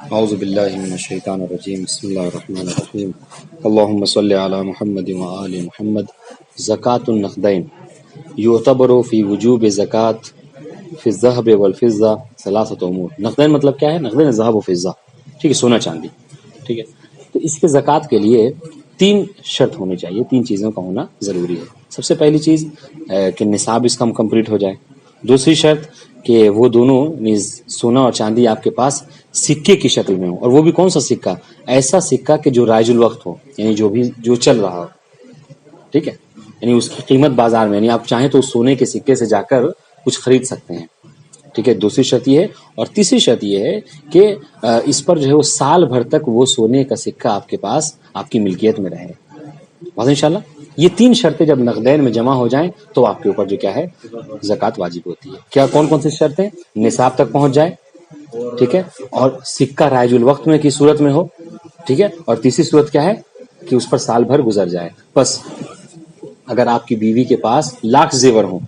اعوذ باللہ من الشیطان الرجیم بسم اللہ الرحمن الرحیم اللہم صلی علی محمد وآل محمد زکوۃ النقدین یعتبر فی وجوب زکوۃ فی الذهب والفضہ ثلاثۃ امور۔ نقدین مطلب کیا ہے؟ نقدین ذهب و فضہ، ٹھیک ہے، سونا چاندی، ٹھیک ہے۔ تو اس کے زکوٰۃ کے لیے تین شرط ہونی چاہیے، تین چیزوں کا ہونا ضروری ہے۔ سب سے پہلی چیز کہ نصاب اس کا کمپلیٹ ہو جائے۔ دوسری شرط کہ وہ دونوں سونا اور چاندی آپ کے پاس سکے کی شکل میں ہو، اور وہ بھی کون سا سکہ؟ ایسا سکہ کہ جو رائج الوقت ہو، یعنی جو چل رہا ہو، ٹھیک ہے، یعنی اس کی قیمت بازار میں، یعنی آپ چاہیں تو اس سونے کے سکے سے جا کر کچھ خرید سکتے ہیں، ٹھیک ہے۔ دوسری شرط یہ ہے، اور تیسری شرط یہ ہے کہ اس پر جو ہے وہ سال بھر تک وہ سونے کا سکہ آپ کے پاس آپ کی ملکیت میں رہے، واضح انشاءاللہ۔ یہ تین شرطیں جب نقدین میں جمع ہو جائیں تو آپ کے اوپر جو کیا ہے زکوٰۃ واجب ہوتی ہے۔ کیا کون کون سی شرطیں؟ نصاب تک پہنچ جائے، ٹھیک ہے، اور سکہ رائج الوقت میں کی صورت میں ہو، ٹھیک ہے، اور تیسری صورت کیا ہے کہ اس پر سال بھر گزر جائے۔ بس اگر آپ کی بیوی کے پاس لاکھ زیور ہوں،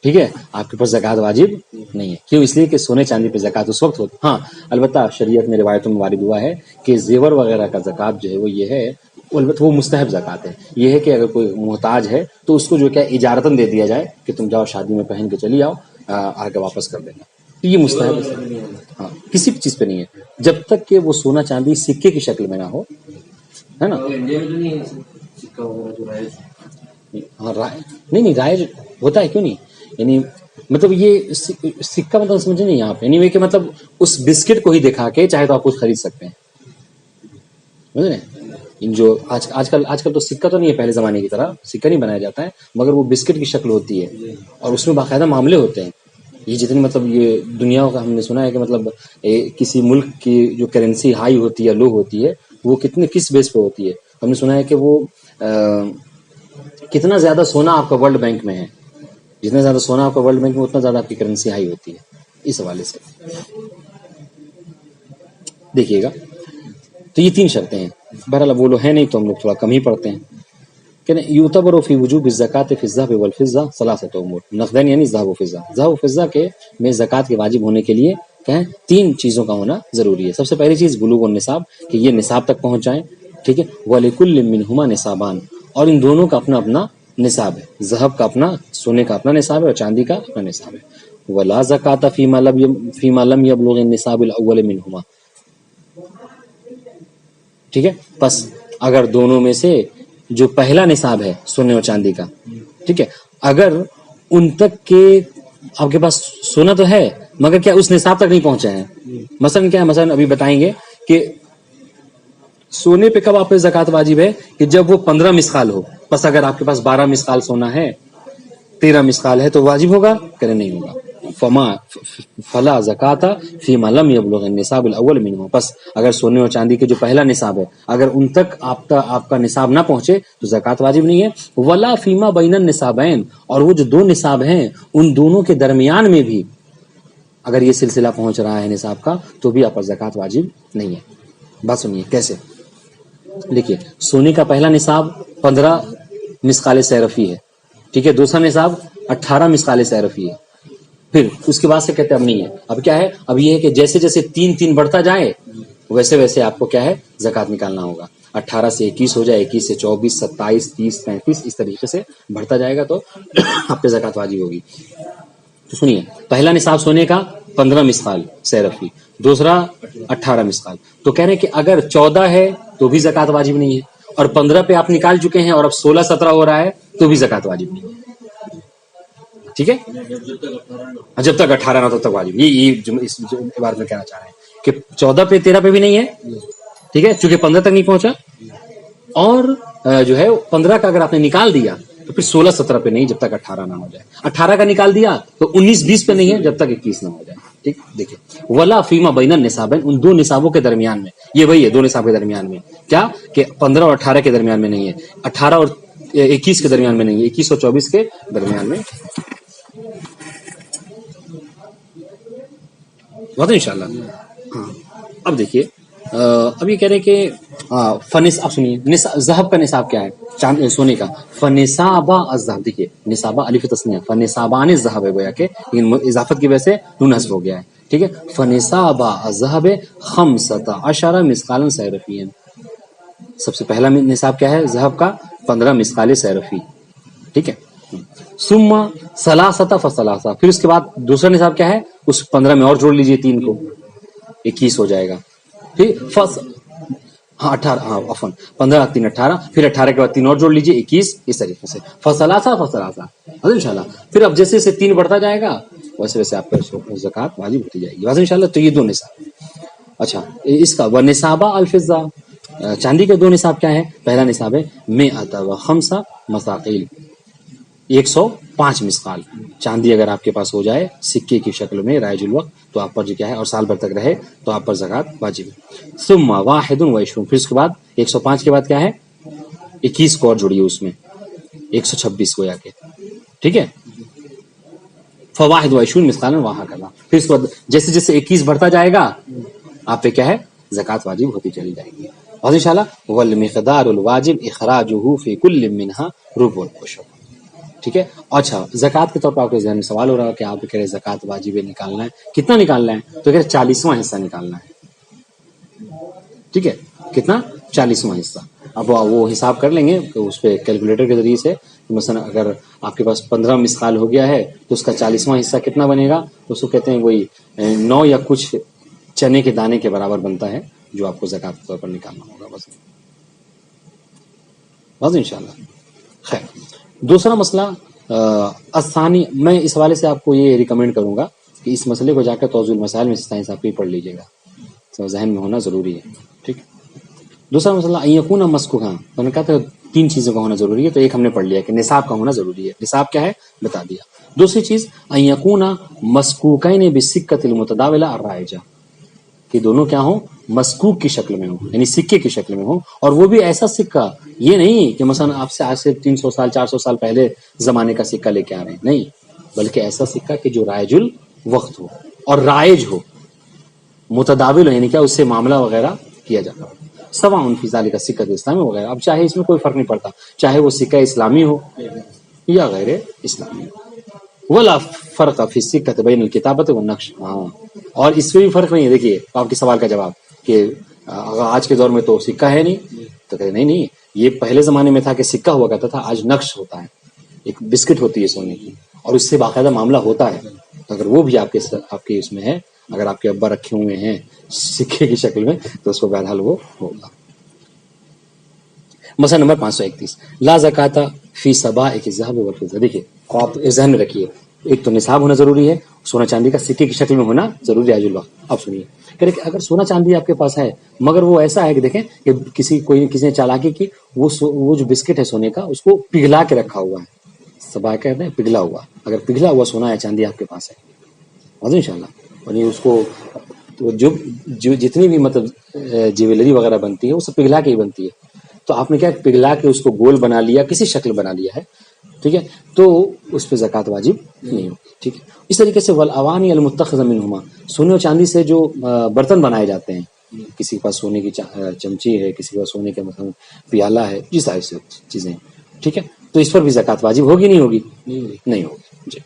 ٹھیک ہے، آپ کے پاس زکوٰۃ واجب نہیں ہے۔ کیوں؟ اس لیے کہ سونے چاندی پہ زکوٰۃ اس وقت ہوتی۔ ہاں البتہ شریعت میں روایتوں میں وارد ہوا ہے کہ زیور وغیرہ کا زکوٰۃ جو ہے وہ یہ ہے، البتہ وہ مستحب زکوٰۃ ہے، یہ ہے کہ اگر کوئی محتاج ہے تو اس کو جو کیا اجارتاً دے دیا جائے کہ تم جاؤ شادی میں پہن کے چلی آؤ، آگے واپس کر دینا، یہ مستحب ہے۔ ہاں کسی بھی چیز پہ نہیں ہے جب تک کہ وہ سونا چاندی سکے کی شکل میں نہ ہو، ہے نا۔ ہاں نہیں رائج ہوتا ہے، کیوں نہیں، یعنی مطلب یہ سکہ مطلب سمجھے نہیں آپ، یعنی کہ مطلب اس بسکٹ کو ہی دکھا کے چاہے تو آپ کچھ خرید سکتے ہیں، سمجھ رہے ہیں۔ جو آج کل تو سکہ تو نہیں ہے پہلے زمانے کی طرح، سکہ نہیں بنایا جاتا ہے، مگر وہ بسکٹ کی شکل ہوتی ہے اور اس میں باقاعدہ معاملے ہوتے ہیں۔ یہ جتنے مطلب یہ دنیا کا ہم نے سنا ہے کہ مطلب کسی ملک کی جو کرنسی ہائی ہوتی ہے یا لو ہوتی ہے وہ کس بیس پہ ہوتی ہے۔ ہم نے سنا ہے کہ وہ کتنا زیادہ سونا آپ کا ورلڈ بینک میں ہے، جتنا زیادہ سونا آپ کا ورلڈ بینک میں اتنا زیادہ آپ کی کرنسی ہائی ہوتی ہے۔ اس حوالے سے دیکھیے گا، تو یہ تین شرطیں ہیں۔ بہرحال وہ لوگ ہیں نہیں تو ہم لوگ تھوڑا کم ہی پڑھتے ہیں کہ یعتبر فی وجوب الزکوٰۃ فی الذهب والفضہ ثلاثۃ امور۔ نقدین یعنی ذهب و فضہ، ذهب و فضہ کے میں زکوٰۃ کے واجب ہونے کے لیے کیا ہے؟ تین چیزوں کا ہونا ضروری ہے۔ سب سے پہلی چیز بلوغ النصاب، کہ یہ نصاب تک پہنچ جائیں، ٹھیک ہے۔ وَلِكُلٍّ مِّنْهُمَا نصابان، اور ان دونوں کا اپنا اپنا نصاب ہے، ذهب کا اپنا، سونے کا اپنا نصاب ہے، اور چاندی کا اپنا نصاب ہے۔ وَلَا زَكَاةَ فِيمَا لَمْ يَبْلُغِ النِّصَابُ الْأَوَّلِ مِنْهُمَا، ٹھیک ہے۔ پس اگر دونوں میں سے جو پہلا نصاب ہے سونے اور چاندی کا، ٹھیک ہے، اگر ان تک کے آپ کے پاس سونا تو ہے مگر کیا اس نصاب تک نہیں پہنچا ہے، مثلا کیا ہے، مثلا ابھی بتائیں گے کہ سونے پہ کب آپ پہ زکوٰۃ واجب ہے کہ جب وہ 15 مثقال ہو۔ بس اگر آپ کے پاس 12 مثقال سونا ہے، 13 مثقال ہے تو واجب ہوگا کہ نہیں ہوگا؟ فلا زکوٰۃ فیما لم یبلغ النصاب الاول منہ، بس اگر سونے اور چاندی کے جو پہلا نصاب ہے اگر ان تک آپ کا نصاب نہ پہنچے تو زکوٰۃ واجب نہیں ہے۔ ولا فیما بین النصابین، اور وہ جو دو نصاب ہیں ان دونوں کے درمیان میں بھی اگر یہ سلسلہ پہنچ رہا ہے نصاب کا تو بھی آپ پر زکوٰۃ واجب نہیں ہے۔ بات سنیے کیسے، دیکھیے سونے کا پہلا نصاب 15 مثقال سیرفی ہے، ٹھیک ہے، دوسرا نصاب 18 مثقال سیرفی ہے، پھر اس کے بعد سے کہتے ہیں اب نہیں ہے، اب کیا ہے، اب یہ ہے کہ جیسے جیسے 3 بڑھتا جائے ویسے ویسے آپ کو کیا ہے زکوٰۃ نکالنا ہوگا۔ 18 سے 21 ہو جائے، 21 سے 24، 27، 30، 35، اس طریقے سے بڑھتا جائے گا تو آپ پہ زکوٰۃ واجب ہوگی۔ تو سنیے، پہلا نصاب سونے کا 15 مثقال سیرفی، دوسرا 18 مثقال، تو کہہ رہے ہیں کہ اگر 14 ہے تو بھی زکوٰۃ واجب نہیں ہے، اور 15 پہ آپ نکال چکے ہیں اور اب 16، 17 ہو رہا ہے تو بھی زکوٰۃ واجب نہیں ہے، ٹھیک ہے، جب تک 18 نہ تب تک واجب۔ یہ اس عبارت میں کہنا چاہ رہے ہیں کہ 14 پہ 13 پہ بھی نہیں ہے، ٹھیک ہے، چونکہ 15 تک نہیں پہنچا، اور جو ہے 15 کا اگر آپ نے نکال دیا تو پھر 16، 17 پہ نہیں جب تک 18 نہ ہو جائے، 18 کا نکال دیا تو 19، 20 پہ نہیں ہے جب تک 21 نہ ہو جائے، ٹھیک۔ دیکھیے ولا فیما بین النصابین، ان دو نصابوں کے درمیان میں، یہ وہی ہے دو نصاب کے درمیان میں، کیا کہ 15 اور 18 کے درمیان میں نہیں ہے، 18 اور 21 کے درمیان میں نہیں ہے، 21 اور 24 کے درمیان میں، بات انشاءاللہ۔ ہاں اب دیکھیے، اب یہ کہہ رہے کہ اب سنیے ذہب کا نصاب کیا ہے، سونے کا، فنصابہ الذہب، دیکھیے نصابہ الف تسنیہ، فنصابان الذہب ہے گویا کہ لیکن اضافت کی وجہ سے نون حذف ہو گیا ہے، ٹھیک ہے. فنصاب الذهب 15 مثقالا سیرفیا، سب سے پہلا نصاب کیا ہے ذهب کا 15 مثقال سیرفی. ٹھیک ہے. ثم ثلاثه فثلاثه، پھر اس کے بعد دوسرا نصاب کیا ہے، اس 15 میں اور جوڑ لیجئے 3 کو، 21 ہو جائے گا. پھر 18، ہاں عفوا 15 3 18، پھر 18 کے بعد 3 اور جوڑ لیجئے 21، اس طریقے سے فثلاثه انشاءاللہ. پھر اب جیسے جیسے 3 بڑھتا جائے گا ویسے ویسے آپ پر زکات واجب ہوتی جائے گی انشاءاللہ. تو یہ 2 نصاب. اچھا اس کا ونصاب الفضہ، چاندی کے 2 نصاب کیا ہے. پہلا نصاب ہے 105 مثاقیل، 105 مثقال چاندی اگر آپ کے پاس ہو جائے سکے کی شکل میں رائج الوقت تو آپ پر جو کیا ہے، اور سال بھر تک رہے تو آپ پر زکات واجب ہے. ثم 21، پھر اس کے بعد 105 کے بعد کیا ہے 21 کو اور جوڑیے اس میں 126 کو جا کے. ٹھیک ہے. فواحد 21 مثقالا وہاں کرنا. پھر اس کے بعد جیسے جیسے 21 بڑھتا جائے گا آپ پہ کیا ہے زکات واجب ہوتی چلی جائے گی. اور انشاءاللہ والمقدار الواجب اخراجہ فی کل منها ربع العشر. ٹھیک ہے. اچھا زکات کے طور پر آپ کے ذہن میں سوال ہو رہا ہے کہ آپ کہہ رہے زکات واجب نکالنا ہے، کتنا نکالنا ہے، تو کہہ رہے 40واں حصہ نکالنا ہے. ٹھیک ہے. کتنا 40واں حصہ. اب وہ حساب کر لیں گے اس پہ کیلکولیٹر کے ذریعے سے. مثلا اگر آپ کے پاس 15 مثقال ہو گیا ہے تو اس کا 40واں حصہ کتنا بنے گا، اس کو کہتے ہیں وہی 9 یا کچھ چنے کے دانے کے برابر بنتا ہے جو آپ کو زکات کے طور پر نکالنا ہوگا. بس انشاءاللہ. خیر دوسرا مسئلہ الثانی، میں اس حوالے سے آپ کو یہ ریکمینڈ کروں گا کہ اس مسئلے کو جا کر توضیع المسائل میں سائنس آپ کو پڑھ لیجیے گا، تو ذہن میں ہونا ضروری ہے. ٹھیک. دوسرا مسئلہ ان یکون مسکوکا، میں نے کہا تھا 3 چیزوں کا ہونا ضروری ہے، تو ایک ہم نے پڑھ لیا کہ نصاب کا ہونا ضروری ہے. نصاب کیا ہے بتا دیا. دوسری چیز ان یکون مسکوکین بالسکۃ المتداولہ الرائجہ، کہ دونوں کیا ہوں مسکوک کی شکل میں ہوں، یعنی سکے کی شکل میں ہوں. اور وہ بھی ایسا سکہ، یہ نہیں کہ مثلا آپ سے آج سے 300 سال 400 سال پہلے زمانے کا سکہ لے کے آ رہے ہیں، نہیں، بلکہ ایسا سکہ کہ جو رائج الوقت ہو اور رائج ہو، متداول ہو، یعنی کیا اس سے معاملہ وغیرہ کیا جاتا ہو. سواء فی ذلک سکہ اسلامی وغیرہ. اب چاہے اس میں کوئی فرق نہیں پڑتا، چاہے وہ سکہ اسلامی ہو یا غیر اسلامی ہو. ولا فرق فی السکۃ بین الکتابۃ والنقش. ہاں اور اس میں بھی فرق نہیں ہے. دیکھیے آپ کے سوال کا جواب کہ آج کے دور میں تو سکہ ہے نہیں، تو کہتے نہیں، یہ پہلے زمانے میں تھا کہ سکہ ہوا کرتا تھا، آج نقش ہوتا ہے، ایک بسکٹ ہوتی ہے سونے کی، اور اس سے باقاعدہ معاملہ ہوتا ہے. اگر وہ بھی آپ کے اس میں ہے، اگر آپ کے ابا رکھے ہوئے ہیں سکے کی شکل میں، تو اس کو بہرحال وہ ہوگا. مسئلہ نمبر 531 لا زکات فی صبائح الذهب والفضہ. دیکھیے آپ ذہن میں رکھیے، ایک تو نصاب ہونا ضروری ہے، سونا چاندی کا سکے کی شکل میں ہونا ضروری ہے. اب سنیے کہ اگر سونا چاندی آپ کے پاس ہے مگر وہ ایسا ہے کہ دیکھیں کہ کسی نے چالاکی کی، وہ جو بسکٹ ہے سونے کا اس کو پگھلا کے رکھا ہوا ہے. صبائح کہتے ہیں پگھلا ہوا. اگر پگھلا ہوا سونا یا چاندی آپ کے پاس ہے انشاءاللہ، یعنی اس کو جو جتنی بھی مطلب جیولری وغیرہ بنتی ہے وہ سب پگھلا کے ہی بنتی ہے، تو آپ نے کیا پگھلا کے اس کو گول بنا لیا، کسی شکل بنا لیا ہے، ٹھیک ہے، تو اس پہ زکات واجب نہیں ہوگی. ٹھیک ہے. اس طریقے سے والاوانی المتخذہ منہما، سونے اور چاندی سے جو برتن بنائے جاتے ہیں، کسی کے پاس سونے کی چمچی ہے، کسی کے پاس سونے کا مثلا پیالہ ہے، جس طرح سے چیزیں، ٹھیک ہے، تو اس پر بھی زکات واجب ہوگی نہیں ہوگی؟ نہیں ہوگی. جی.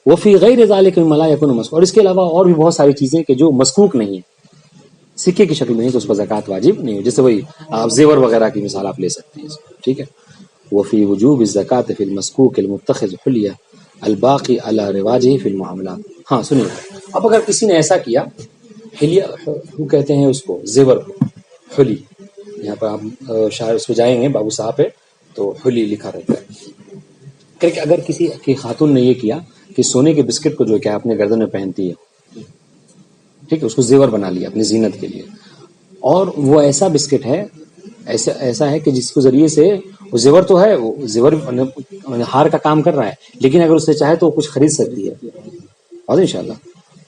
وفی غیر ذالک مما لا یکون مسکوک، اور اس کے علاوہ اور بھی بہت ساری چیزیں کہ جو مسکوک نہیں ہیں، سکے کی شکل میں نہیں، تو اس پر زکات واجب نہیں ہو. جیسے وہی آپ زیور وغیرہ کی مثال آپ لے سکتے ہیں. ٹھیک ہے. وفی وجوب الزکات فی المسکوک المتخذ حلیہ الباقی علی رواجہ فی المعاملات. ہاں سنیے، اب اگر کسی نے ایسا کیا، حلیہ وہ کہتے ہیں اس کو زیور کو، حلی، یہاں پر آپ شاعر اس پہ جائیں گے بابو صاحب پہ تو حلی لکھا رہتا ہے کہ اگر کسی کی خاتون نے یہ کیا کہ سونے کے بسکٹ کو جو کیا اپنے گردن میں پہنتی ہے، ٹھیک ہے، اس کو زیور بنا لیا اپنی زینت کے لیے، اور وہ ایسا بسکٹ ہے، ایسا ہے کہ جس کے ذریعے سے وہ زیور تو ہے، وہ زیور ہار کا کام کر رہا ہے، لیکن اگر اسے چاہے تو وہ کچھ خرید سکتی ہے. اور انشاءاللہ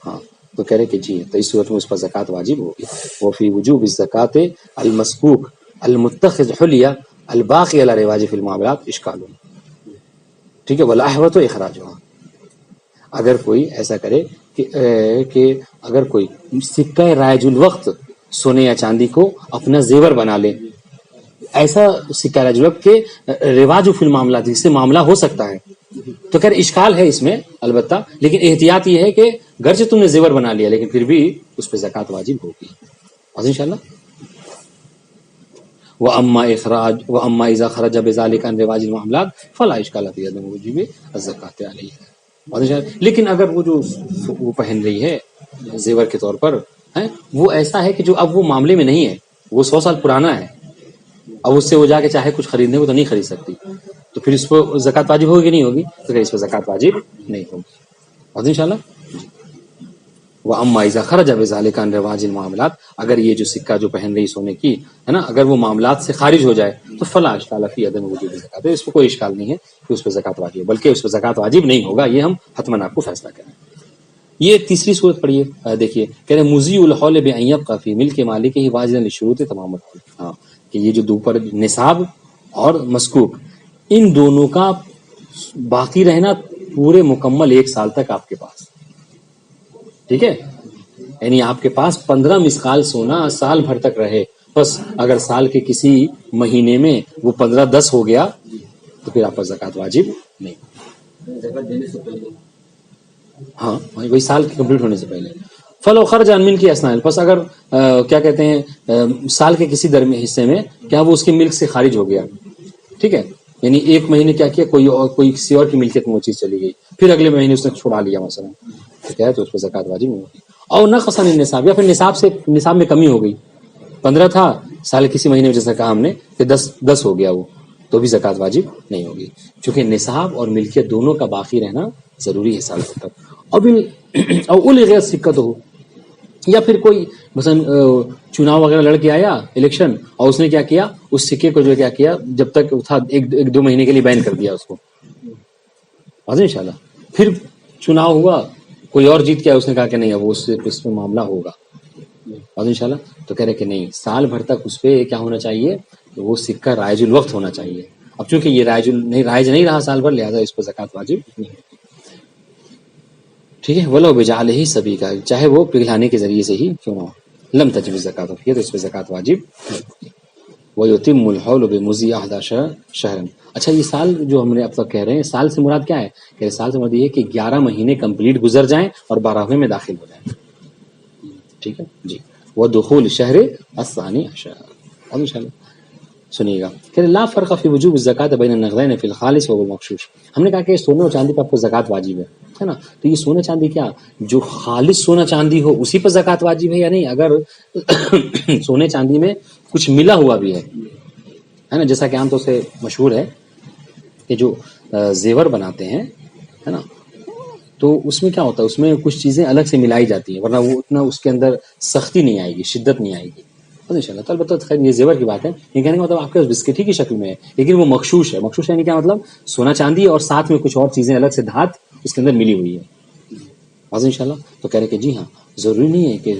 ہاں تو کہہ رہے کہ جی، تو اس صورت میں اس پر زکات واجب ہوگی. وہ فی وجوب الزکات المسکوک المتخذ حلیہ الباقی علی رواج فی المعاملات اشکال. ٹھیک ہے. والاحوط اخراجها، اگر کوئی ایسا کرے کہ اگر کوئی سکہ رائج الوقت سونے یا چاندی کو اپنا زیور بنا لے، ایسا سکہ ہے جو کہ رواج فی المعاملات، جس سے معاملہ ہو سکتا ہے. تو خیر اشکال ہے اس میں البتہ، لیکن احتیاط یہ ہے کہ گرچہ تم نے زیور بنا لیا لیکن پھر بھی اس پہ زکوٰۃ واجب ہوگی. اور انشاءاللہ وَأَمَّا إِذَا خَرَجَ بِذَلِكَ عَنْ رِوَاجِ الْمُعَامَلَاتِ فَلَا إِشْكَالَ فِي عَدَمِ وُجُوبِ الزَّكَاةِ عَلَيْهِ. لیکن اگر وہ پہن رہی ہے زیور کے طور پر وہ ایسا ہے کہ جو اب وہ معاملے میں نہیں ہے، وہ 100 سال پرانا ہے، اب اس سے وہ جا کے چاہے کچھ خریدنے کو تو نہیں خرید سکتی، تو پھر اس کو زکوٰۃ واجب ہوگی نہیں ہوگی؟ تو پھر اس پہ زکوٰۃ واجب نہیں ہوگی. اور انشاءاللہ وَأَمَّا إِذَا خَرَجَ بِذَلِكَ عَنْ رِوَاجِ الْمُعَامَلَاتِ، اگر یہ جو سکہ جو پہن رہی سونے کی ہے نا، اگر وہ معاملات سے خارج ہو جائے تو فلا اشکال فی عدم وجوب الزکوٰۃ، اس پہ کوئی اشکال نہیں ہے کہ اس پہ زکوٰۃ واجب ہے، بلکہ اس پہ زکوٰۃ واجب نہیں ہوگا. یہ ہم حتماً آپ کو فیصلہ کریں. یہ تیسری صورت پڑھیے، دیکھیے کہہ رہے مضیء الحول بأن يبقى في ملک مالکہ واجبا لشروط تمام الحول. ہاں کہ یہ جو دوپر نصاب اور مسکوک ان دونوں کا باقی رہنا پورے مکمل 1 سال تک آپ کے پاس، ٹھیک ہے، یعنی آپ کے پاس 15 مسقال سونا سال بھر تک رہے. بس اگر سال کے کسی مہینے میں وہ 15-10 ہو گیا تو پھر آپ پر زکوٰۃ واجب نہیں. ہاں وہی سال کے کمپلیٹ ہونے سے پہلے. فلو خرج عن ملک اسنان، پس اگر کیا کہتے ہیں سال کے کسی درمیان حصے میں کیا وہ اس کے ملک سے خارج ہو گیا، ٹھیک ہے، یعنی 1 مہینے کیا کیا کوئی کسی اور کی ملکیت میں وہ چیز چلی گئی، پھر اگلے مہینے اس نے چھڑا لیا مثلا، ٹھیک ہے، تو اس پہ زکوٰۃ واجب نہیں ہوگی. اور نقص عن النصاب، یا پھر نصاب میں کمی ہو گئی، 15 تھا سال کسی مہینے میں جیسا کہا ہم نے کہ 10 ہو گیا وہ، تو بھی زکوٰۃ واجب نہیں ہوگی، چونکہ نصاب اور ملکیت دونوں کا باقی رہنا ضروری ہے سال تک. اور غیر سکت ہو، یا پھر کوئی مثلا چناؤ وغیرہ لڑ کے آیا الیکشن، اور اس نے کیا کیا اس سکے کو جو کیا کیا جب تک تھا 1-2 مہینے کے لیے بین کر دیا اس کو. انشاءاللہ پھر چناؤ ہوا کوئی اور جیت گیا، اس نے کہا کہ نہیں اب اس پہ معاملہ ہوگا. اور انشاءاللہ تو کہہ رہے کہ نہیں سال بھر تک اس پہ کیا ہونا چاہیے، وہ سکہ رائج الوقت ہونا چاہیے. اب چونکہ یہ رائج نہیں رہا سال بھر، لہٰذا اس پہ زکوٰۃ واجب نہیں ہے، ٹھیک ہے. ولو بجعلہ ہی سبھی کا، چاہے وہ پگھلانے کے ذریعے سے ہی کیوں نہ ہو، لم تجب الزکوٰۃ فیہ، تو اس پہ زکوٰۃ واجب نہیں. وَيُتِمُّ الْحَوْلُ بِمُضِيِ 11 شَهْرًا. اچھا یہ سال جو ہم نے اب تک کہہ رہے ہیں، سال سے مراد کیا ہے؟ کہ سال سے مراد یہ ہے کہ 11 مہینے کمپلیٹ گزر جائیں اور 12ویں میں داخل ہو جائیں، ٹھیک ہے جی. وَدُخُولِ الشَّهْرِ الثَّانِي عَشَرَ. اب انشاءاللہ سنیے گا کہ لا فرق فی وجوب الزکوٰۃ بین النقدین فی الخالص والمغشوش. ہم نے کہا کہ سونے اور چاندی پر آپ کو زکوٰۃ واجب ہے نا، تو یہ سونا چاندی کیا جو خالص سونا چاندی ہو اسی پر زکوٰۃ واجب ہے یا نہیں؟ اگر سونے چاندی میں کچھ ملا ہوا بھی ہے نا، جیسا کہ عام طور سے مشہور ہے کہ جو زیور بناتے ہیں ہے نا، تو اس میں کیا ہوتا ہے، اس میں کچھ چیزیں الگ سے ملائی جاتی ہیں، ورنہ وہ اتنا اس کے اندر سختی نہیں آئے گی، شدت نہیں آئے گی. انشاءاللہ تو البتہ خیر یہ زیور کی بات ہے، یہ کہنے کا مطلب آپ کے پاس بسکٹ ہی کی شکل میں ہے لیکن وہ مغشوش ہے. مغشوش یعنی کیا مطلب سونا چاندی اور ساتھ میں کچھ اور چیزیں الگ سے دھات اس کے اندر ملی ہوئی ہے. انشاءاللہ تو کہہ رہے کہ جی ہاں ضروری نہیں ہے کہ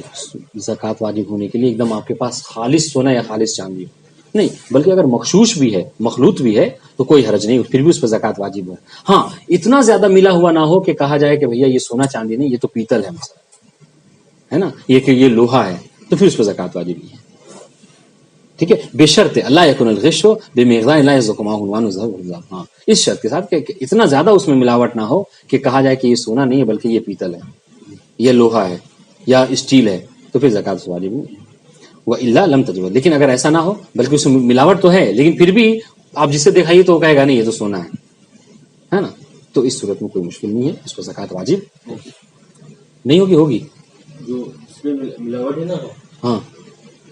زکوٰۃ واجب ہونے کے لیے ایک دم آپ کے پاس خالص سونا یا خالص چاندی ہو، نہیں، بلکہ اگر مغشوش بھی ہے مخلوط بھی ہے تو کوئی حرج نہیں، پھر بھی اس پہ زکوٰۃ واجب ہے. ہاں اتنا زیادہ ملا ہوا نہ ہو کہ کہا جائے کہ بھیا یہ سونا چاندی نہیں، یہ تو پیتل ہے مثلا، ہے نا، یہ کہ یہ لوہا ہے، تو پھر اس پہ زکوٰۃ واجب نہیں ہے، ٹھیک ہے. بشرط اللہ یکن الغش بمقدار لا یذق معه عنوان الذهب. ہاں اس شرط کے ساتھ کہ اتنا زیادہ اس میں ملاوٹ نہ ہو کہ کہا جائے کہ یہ سونا نہیں ہے بلکہ یہ پیتل ہے، یہ لوہا ہے یا اسٹیل ہے، تو پھر زکوٰۃ واجب نہیں. وَإِلَّا لَمْ تَجِبْ، لیکن اگر ایسا نہ ہو بلکہ اس میں ملاوٹ تو ہے لیکن پھر بھی آپ جسے دکھائیے تو وہ کہے گا نہیں یہ تو سونا ہے نا، تو اس صورت میں کوئی مشکل نہیں ہے، اس پر زکوٰۃ واجب نہیں ہوگی. جو اس میں ملاوٹ ہے نا، ہاں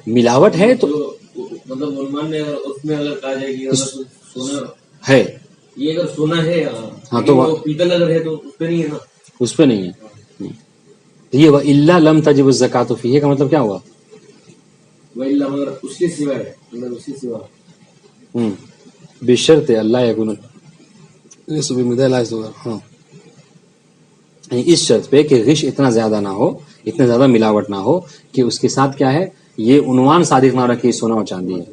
ملاوٹ ہے تو مطلب علماء نے اس میں اگر کہا جائے کہ اگر سونا ہے، یہ اگر سونا ہے ہاں تو وہ پیتل اگر ہے تو اس پہ نہیں ہے نا، اس پہ نہیں ہے. یہ وَإِلَّا لَمْ تَجِبْ الزَّكَاةُ فِيهِ کا مطلب کیا ہوا؟ وَإِلَّا مگر اس کے سوا ہے، مگر اس کے سوا بشرط اللہ یکن ہاں اس شرط پہ کہ غش اتنا زیادہ نہ ہو، اتنا زیادہ ملاوٹ نہ ہو کہ اس کے ساتھ کیا ہے یہ عنوان صادق نہ رکھے سونا اور چاندی ہے،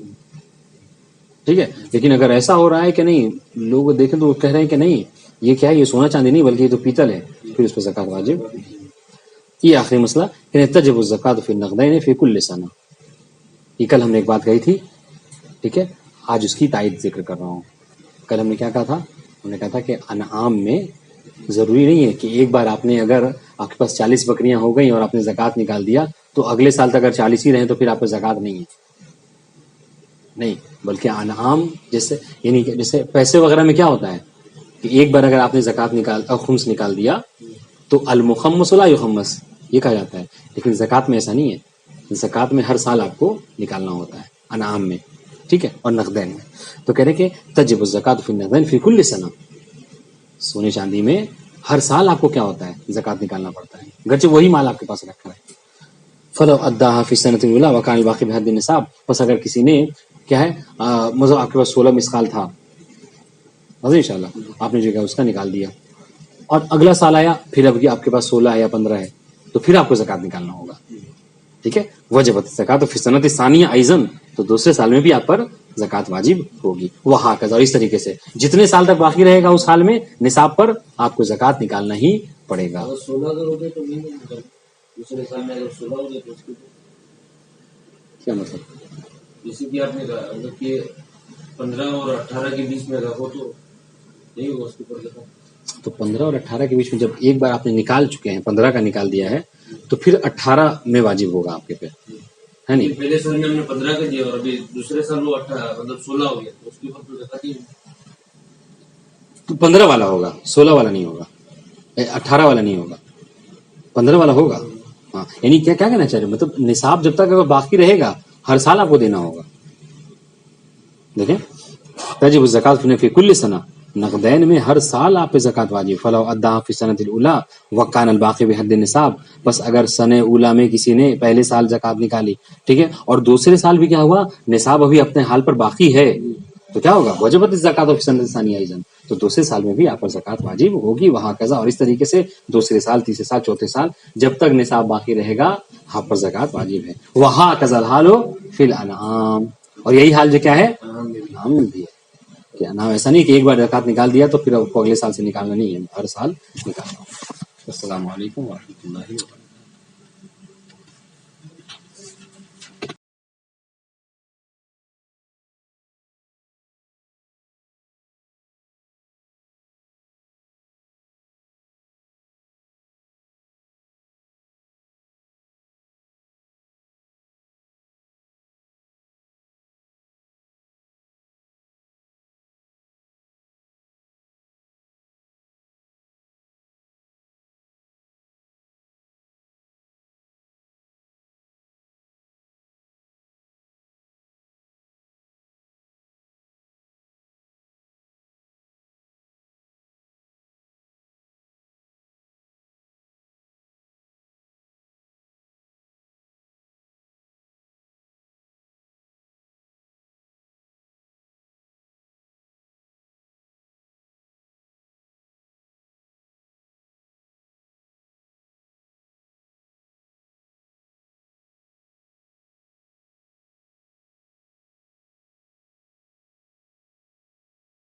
ٹھیک ہے. لیکن اگر ایسا ہو رہا ہے کہ نہیں لوگ دیکھیں تو وہ کہہ رہے ہیں کہ نہیں یہ کیا ہے یہ سونا چاندی نہیں بلکہ یہ تو پیتل ہے، پھر اس پہ زکوٰۃ واجب. یہ آخری مسئلہ کہ تجب الزکوٰۃ فی النقدین فی کل سنہ. یہ کل ہم نے ایک بات کہی تھی، ٹھیک ہے، آج اس کی تائید ذکر کر رہا ہوں. کل ہم نے کیا کہا تھا؟ ہم نے کہا تھا کہ انعام میں ضروری نہیں ہے کہ ایک بار آپ نے اگر آپ کے پاس 40 بکریاں ہو گئیں اور آپ نے زکوٰۃ نکال دیا تو اگلے سال تک اگر 40 ہی رہیں تو پھر آپ کو زکوٰۃ نہیں ہے. نہیں، بلکہ انعام جیسے یعنی کہ جیسے پیسے وغیرہ میں کیا ہوتا ہے کہ ایک بار اگر آپ نے زکوٰۃ خمس نکال دیا تو المخمس لا یخمس یہ کہا جاتا ہے. لیکن زکوٰۃ میں ایسا نہیں ہے. زکوٰۃ میں ہر سال آپ کو نکالنا ہوتا ہے انعام میں، ٹھیک ہے، اور نقدین میں. تو کہہ رہے کہ تجب الزکوٰۃ فی النقدین فی کل سنہ، سونے چاندی میں ہر سال آپ کو کیا ہوتا ہے؟ زکوٰۃ نکالنا پڑتا ہے، گرچہ وہی مال آپ کے پاس رکھا ہے. فلو اداها فی السنۃ الاولی وکان الباقی بحد النصاب، بس اگر کسی نے کیا ہے مطلب آپ کے پاس 16 مسقال تھا ان شاء اللہ، آپ نے جو کہا اس کا نکال دیا اور اگلا سال آیا پھر اب آپ کے پاس 16 ہے یا 15 ہے تو پھر آپ کو زکوٰۃ نکالنا ہوگا. ٹھیک ہے، وجبت الزکوٰۃ فی السنۃ الثانیہ ایضا، تو دوسرے سال میں بھی آپ پر زکوٰۃ واجب ہوگی. وہکذا، اور اس طریقے سے جتنے سال تک باقی رہے گا اس حال میں نصاب پر آپ کو زکوٰۃ نکالنا ہی پڑے گا. اگر 16 ہو گئے تو نہیں نکل، دوسرے سال میں اگر 16 ہو گئے تو اس کی کیا مطلب؟ جیسے کہ آپ نے کہا اگر کہ 15 اور 18 کے بیچ میں اگر ہو تو نہیں ہوگا اس کے اوپر زکوٰۃ. تو 15 اور 18 کے بیچ میں جب ایک بار آپ نے نکال چکے ہیں، 15 کا نکال دیا ہے تو پھر 18 میں واجب ہوگا آپ کے پہ، ہے نہیں؟ پہلے سال میں ہم نے 15 کا دیا اور ابھی دوسرے سال وہ 18 مطلب 16 ہو گیا تو اس کے اوپر تو زکوٰۃ ہی تو 15 والا ہوگا، 16 والا نہیں ہوگا، 18 والا نہیں ہوگا، 15 والا ہوگا. ہاں، یعنی کیا کہنا چاہ رہے ہیں؟ مطلب نصاب جب تک اگر باقی رہے گا ہر سال آپ کو دینا ہوگا. دیکھیں، تجب الزکوٰۃ فی کل سنہ، نقدین میں ہر سال آپ پہ زکوٰۃ واجب. فلو اداها فی السنۃ الاولی وکان الباقی بحد النصاب، بس اگر سنہ اولا میں کسی نے پہلے سال زکوٰۃ نکالی، ٹھیک ہے، اور دوسرے سال بھی کیا ہوا، نصاب ابھی اپنے حال پر باقی ہے، تو کیا ہوگا؟ وجبت الزکوٰۃ فی السنۃ الثانیہ ایضا، تو دوسرے سال میں بھی آپ پر زکوٰۃ واجب ہوگی. وہاں قضا، اور اس طریقے سے دوسرے سال، تیسرے سال، چوتھے سال جب تک نصاب باقی رہے گا آپ پر زکوٰۃ واجب ہے. وہاں قضا الحال فی الانعام، اور یہی حال جو کیا ہے؟ انعام میں بھی ہے. کہ انعام ایسا نہیں کہ ایک بار زکوٰۃ نکال دیا تو پھر آپ کو اگلے سال سے نکالنا نہیں ہے، ہر سال نکالنا. السلام علیکم ورحمۃ اللہ وبرکاتہ.